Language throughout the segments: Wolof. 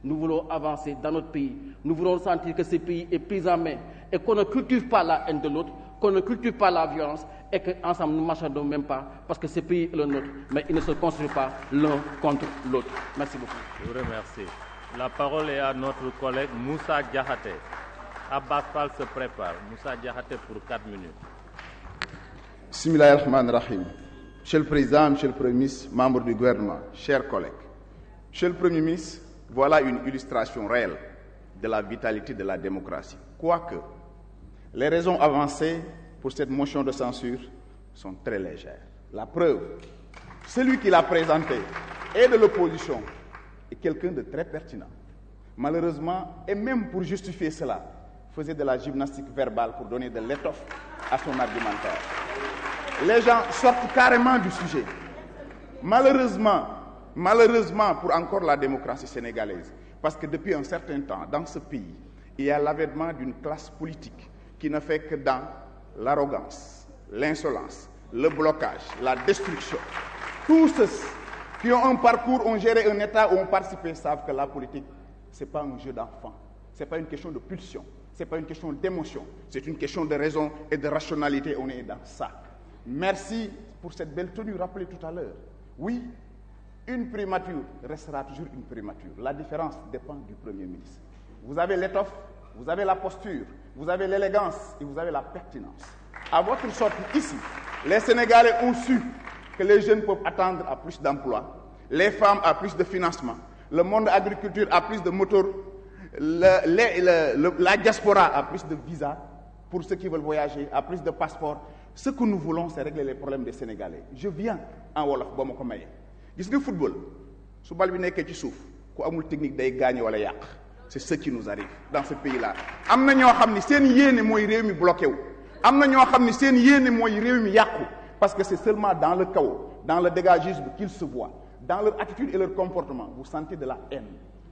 Nous voulons avancer dans notre pays. Nous voulons sentir que ce pays est pris en main et qu'on ne cultive pas la haine de l'autre, qu'on ne cultive pas la violence et qu'ensemble nous marchons même pas parce que ce pays est le nôtre, mais il ne se construit pas l'un contre l'autre. Merci beaucoup. Je vous remercie. La parole est à notre collègue Moussa Diakhaté. Abbas Fall se prépare. Moussa Diakhaté pour 4 minutes. Bismillahirrahmanirrahim. Monsieur le Président, Monsieur le Premier ministre, membres du gouvernement, chers collègues. Monsieur le Premier ministre, voilà une illustration réelle de la vitalité de la démocratie. Quoique, les raisons avancées pour cette motion de censure sont très légères. La preuve, celui qui l'a présenté est de l'opposition et quelqu'un de très pertinent. Malheureusement, et même pour justifier cela, faisait de la gymnastique verbale pour donner de l'étoffe à son argumentaire. Les gens sortent carrément du sujet. Malheureusement pour encore la démocratie sénégalaise, parce que depuis un certain temps, dans ce pays, il y a l'avènement d'une classe politique qui ne fait que dans l'arrogance, l'insolence, le blocage, la destruction. Tous ceux qui ont un parcours, ont géré un État ou ont participé, savent que la politique, ce n'est pas un jeu d'enfant, ce n'est pas une question de pulsion, ce n'est pas une question d'émotion, c'est une question de raison et de rationalité, on est dans ça. Merci pour cette belle tenue rappelée tout à l'heure. Oui, une primature restera toujours une primature. La différence dépend du Premier ministre. Vous avez l'étoffe, vous avez la posture, vous avez l'élégance et vous avez la pertinence. À votre sortie ici, les Sénégalais ont su que les jeunes peuvent attendre à plus d'emplois, les femmes à plus de financement, le monde agriculture a plus de moteurs, la diaspora a plus de visas pour ceux qui veulent voyager, a plus de passeports. Ce que nous voulons, c'est régler les problèmes des Sénégalais. Je viens en wolof ba ma ko maye. Gis nga football su bal bi nekkee ci suuf ku amul technique day gaañ wala yàq. C'est ce qui nous arrive dans ce pays-là. am na ñoo xam ni seen yéene mooy réew mi bloqué wu. am na ñoo xam ni seen yéene mooy réew mi yàqu. Parce que c'est seulement dans le chaos, dans le dégagisme qu'ils se voient. Dans leur attitude et leur comportement, vous sentez de la haine,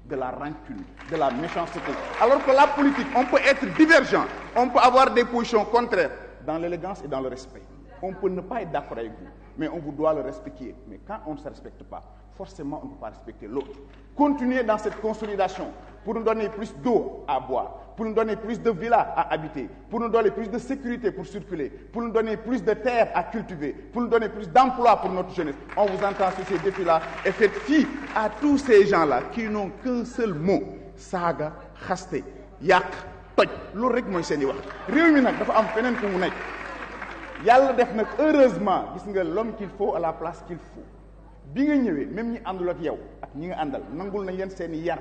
de la rancune, de la méchanceté. Alors que la politique, on peut être divergent, on peut avoir des positions contraires, dans l'élégance et dans le respect. On peut ne pas être d'accord avec vous, mais on vous doit le respecter. Mais quand on ne se respecte pas, forcément on ne peut pas respecter l'autre. Continuez dans cette consolidation pour nous donner plus d'eau à boire, pour nous donner plus de villas à habiter, pour nous donner plus de sécurité pour circuler, pour nous donner plus de terres à cultiver, pour nous donner plus d'emplois pour notre jeunesse. On vous entend sur ces défis-là et faites fi à tous ces gens-là qui n'ont qu'un seul mot, saaga, xaste, yàq, toj. Loolu rek mooy seen i wax. Réew mi nag dafa am feneen fu mu nekk. Yàlla def nag heureusement gis nga l'homme qu'il faut à la place qu'il faut. Bi nga ñëwee même ñi àndul ak yow ak ñi nga àndal nangul nañ leen seen i yar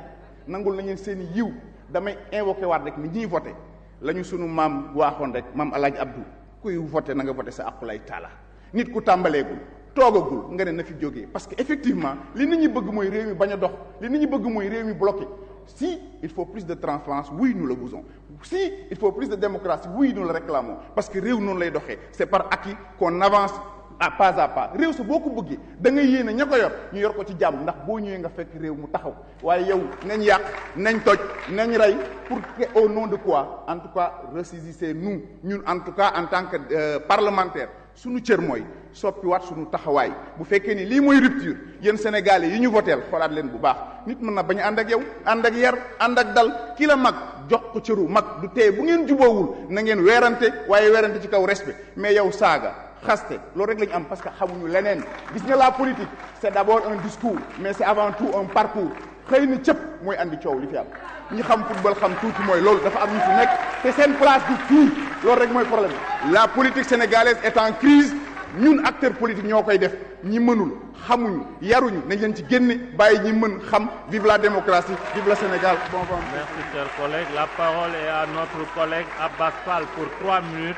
nangul nañ leen seen i yiw damay invoqué waat rek ni ñuy voté la ñu sunu maam waaxoon rek maam Alaaji Abdou kuy voté na nga voté sa aqulay taala nit ku tàmbaleegul toogagul nga ne na fi jógee parce que effectivement li nit ñi bëgg mooy réew mi bañ a dox li nit ñi bëgg mooy réew mi bloqué. Si il faut plus de transparence, oui nous le voulons. Si il faut plus de démocratie, oui nous le réclamons parce que réew noonu lay doxee c'est par acquis qu'on avance à pas réew sa boo ko bëggee da ngay yéene ña ko yor ñu yor ko ci jàmm ndax boo ñëwee nga fekk réew mu taxaw waaye yow nañ yàq nañ toj nañ rey pour que au nom de quoi en tout cas ressaisissez-nous ñun en tout cas en tant que parlementaire suñu cër mooy soppiwaat suñu taxawaay bu fekkee ni lii mooy rupture yéen Sénégalais yi ñu voteel xoolaat leen bu baax nit mën na bañ a ànd ak yow ànd ak yar ànd ak dal ki la mag jox ko cëru mag du tee bu ngeen juboowul na ngeen weerante waaye weerante ci kaw respect mais yow saaga xaste loolu rek la ñu am parce que xamuñu leneen gis nga la politique c'est d'abord un discours mais c'est avant tout un parcours xëy na cëpp mooy andi coow li fi am ñi xam football xam tuuti mooy loolu dafa am ñu fi nekk te seen place du fii loolu rek mooy problème la politique sénégalaise est en crise ñun acteurs politiques ñoo koy def ñi mënul xamuñu yaruñu nañ leen ci génne bàyyi ñi mën xam vive la démocratie vive le Sénégal. Bon vent. Merci cher collègue. La parole est à notre collègue Abbas Fall pour 3 minutes.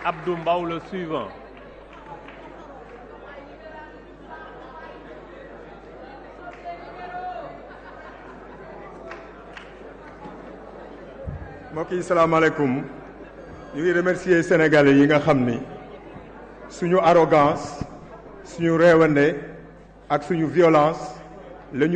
Abdou Mbaw le suivant. mbokk yi salaamaaleykum ñu ngi remercier sénégalais yi nga xam ni suñu arrogance suñu réewande ak suñu violence la ñu